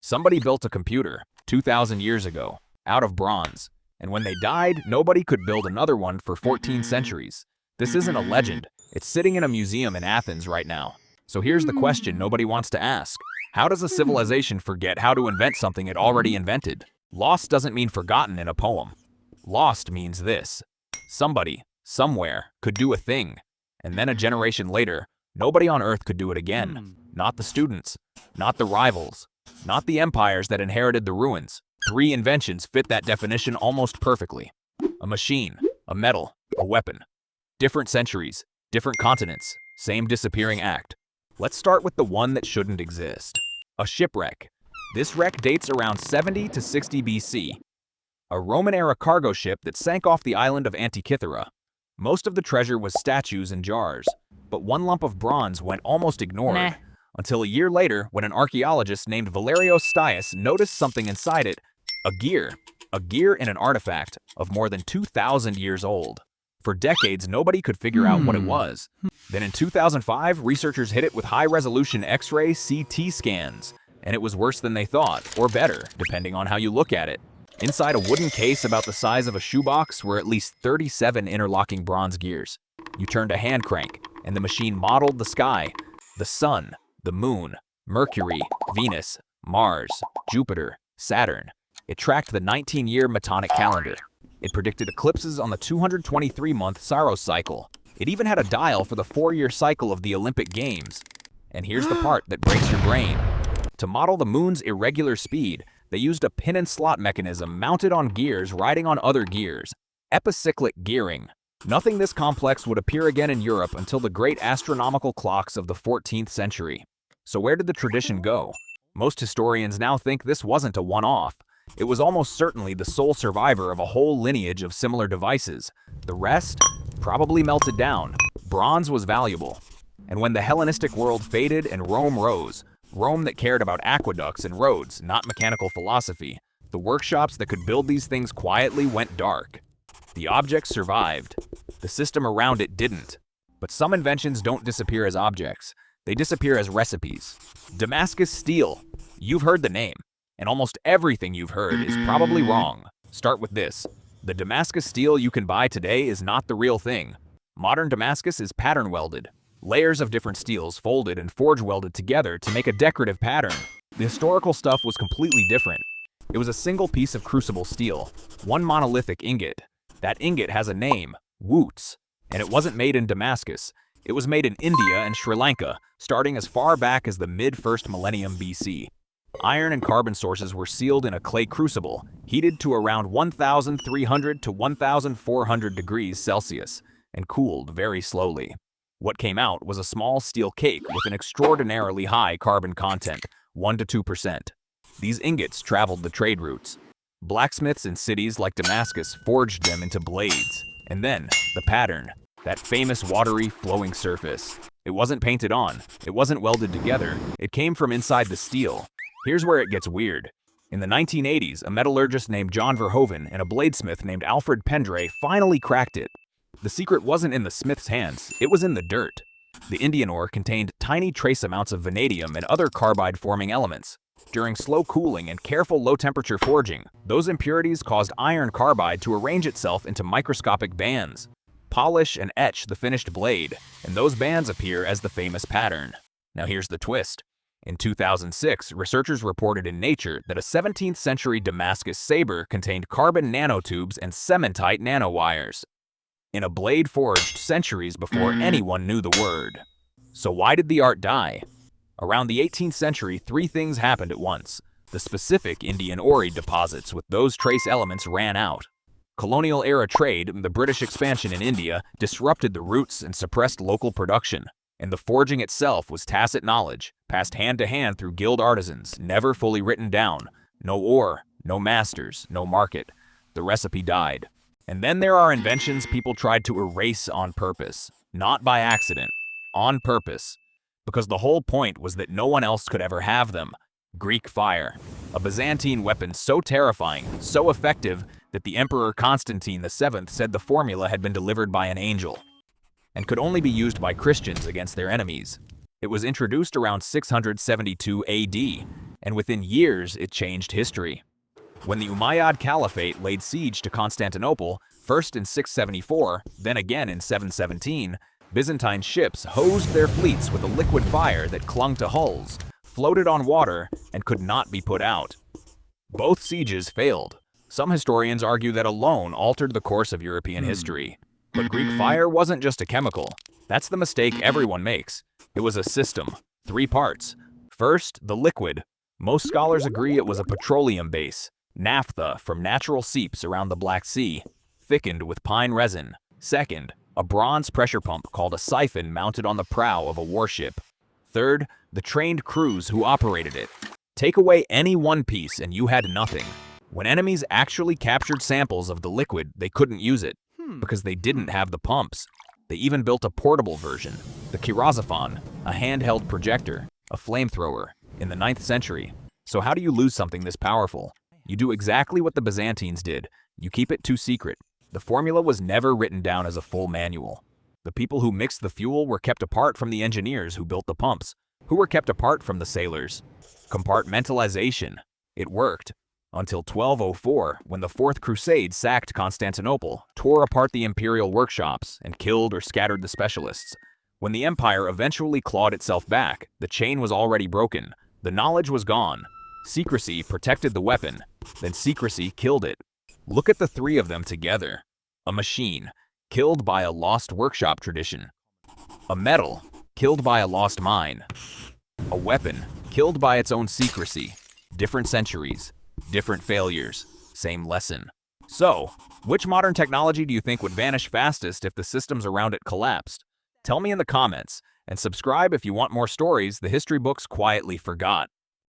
Somebody built a computer 2,000 years ago out of bronze, and when they died, nobody could build another one for 14 centuries. This isn't a legend. It's sitting in a museum in Athens right now. So here's the question nobody wants to ask. How does a civilization forget how to invent something it already invented? Lost doesn't mean forgotten in a poem. Lost means this. Somebody, somewhere, could do a thing, and then a generation later, nobody on Earth could do it again. Not the students, not the rivals, not the empires that inherited the ruins. 3 inventions fit that definition almost perfectly. A machine, a metal, a weapon. Different centuries, different continents, same disappearing act. Let's start with the one that shouldn't exist. A shipwreck. This wreck dates around 70 to 60 BC. A Roman-era cargo ship that sank off the island of Antikythera. Most of the treasure was statues and jars, but one lump of bronze went almost ignored. Until a year later, when an archaeologist named Valerio Stius noticed something inside it, a gear in an artifact of more than 2,000 years old. For decades, nobody could figure out what it was. Then in 2005, researchers hit it with high-resolution X-ray CT scans, and it was worse than they thought, or better, depending on how you look at it. Inside a wooden case about the size of a shoebox were at least 37 interlocking bronze gears. You turned a hand crank, and the machine modeled the sky, the sun, the moon, Mercury, Venus, Mars, Jupiter, Saturn. It tracked the 19-year Metonic calendar. It predicted eclipses on the 223-month Saros cycle. It even had a dial for the 4-year cycle of the Olympic Games. And here's the part that breaks your brain. To model the moon's irregular speed, they used a pin and slot mechanism mounted on gears riding on other gears. Epicyclic gearing. Nothing this complex would appear again in Europe until the great astronomical clocks of the 14th century. So where did the tradition go? Most historians now think this wasn't a one-off. It was almost certainly the sole survivor of a whole lineage of similar devices. The rest probably melted down. Bronze was valuable. And when the Hellenistic world faded and Rome rose, Rome that cared about aqueducts and roads, not mechanical philosophy, the workshops that could build these things quietly went dark. The objects survived. The system around it didn't. But some inventions don't disappear as objects. They disappear as recipes. Damascus Steel. You've heard the name. And almost everything you've heard is probably wrong. Start with this. The Damascus steel you can buy today is not the real thing. Modern Damascus is pattern welded. Layers of different steels folded and forge welded together to make a decorative pattern. The historical stuff was completely different. It was a single piece of crucible steel, one monolithic ingot. That ingot has a name, Woots, and it wasn't made in Damascus. It was made in India and Sri Lanka, starting as far back as the mid-1st millennium BC. Iron and carbon sources were sealed in a clay crucible, heated to around 1,300 to 1,400 degrees Celsius, and cooled very slowly. What came out was a small steel cake with an extraordinarily high carbon content, 1 to 2%. These ingots traveled the trade routes. Blacksmiths in cities like Damascus forged them into blades. And then, the pattern, that famous watery flowing surface. It wasn't painted on, it wasn't welded together, it came from inside the steel. Here's where it gets weird. In the 1980s, a metallurgist named John Verhoeven and a bladesmith named Alfred Pendray finally cracked it. The secret wasn't in the smith's hands, it was in the dirt. The Indian ore contained tiny trace amounts of vanadium and other carbide-forming elements. During slow cooling and careful low-temperature forging, those impurities caused iron carbide to arrange itself into microscopic bands. Polish and etch the finished blade, and those bands appear as the famous pattern. Now here's the twist. In 2006, researchers reported in Nature that a 17th century Damascus saber contained carbon nanotubes and cementite nanowires. In a blade forged centuries before anyone knew the word. So why did the art die? Around the 18th century, 3 things happened at once. The specific Indian ore deposits with those trace elements ran out. Colonial-era trade, the British expansion in India, disrupted the routes and suppressed local production. And the forging itself was tacit knowledge, passed hand to hand through guild artisans, never fully written down. No ore, no masters, no market. The recipe died. And then there are inventions people tried to erase on purpose. Not by accident. On purpose. Because the whole point was that no one else could ever have them. Greek fire. A Byzantine weapon so terrifying, so effective, that the Emperor Constantine VII said the formula had been delivered by an angel, and could only be used by Christians against their enemies. It was introduced around 672 AD, And within years, it changed history. When the Umayyad Caliphate laid siege to Constantinople, first in 674, then again in 717, Byzantine ships hosed their fleets with a liquid fire that clung to hulls, floated on water, and could not be put out. Both sieges failed. Some historians argue that alone altered the course of European history. But Greek fire wasn't just a chemical. That's the mistake everyone makes. It was a system, 3 parts. First, the liquid. Most scholars agree it was a petroleum base, naphtha from natural seeps around the Black Sea, thickened with pine resin. Second, a bronze pressure pump called a siphon mounted on the prow of a warship. Third, the trained crews who operated it. Take away any one piece and you had nothing. When enemies actually captured samples of the liquid, they couldn't use it because they didn't have the pumps. They even built a portable version, the kirosophon, a handheld projector, a flamethrower, in the 9th century. So how do you lose something this powerful? You do exactly what the Byzantines did. You keep it too secret. The formula was never written down as a full manual. The people who mixed the fuel were kept apart from the engineers who built the pumps, who were kept apart from the sailors. Compartmentalization. It worked. Until 1204, when the Fourth Crusade sacked Constantinople, tore apart the imperial workshops, and killed or scattered the specialists. When the empire eventually clawed itself back, the chain was already broken. The knowledge was gone. Secrecy protected the weapon, then secrecy killed it. Look at the 3 of them together. A machine, killed by a lost workshop tradition. A metal, killed by a lost mine. A weapon, killed by its own secrecy. Different centuries, different failures, same lesson. So, which modern technology do you think would vanish fastest if the systems around it collapsed? Tell me in the comments, and subscribe if you want more stories the history books quietly forgot.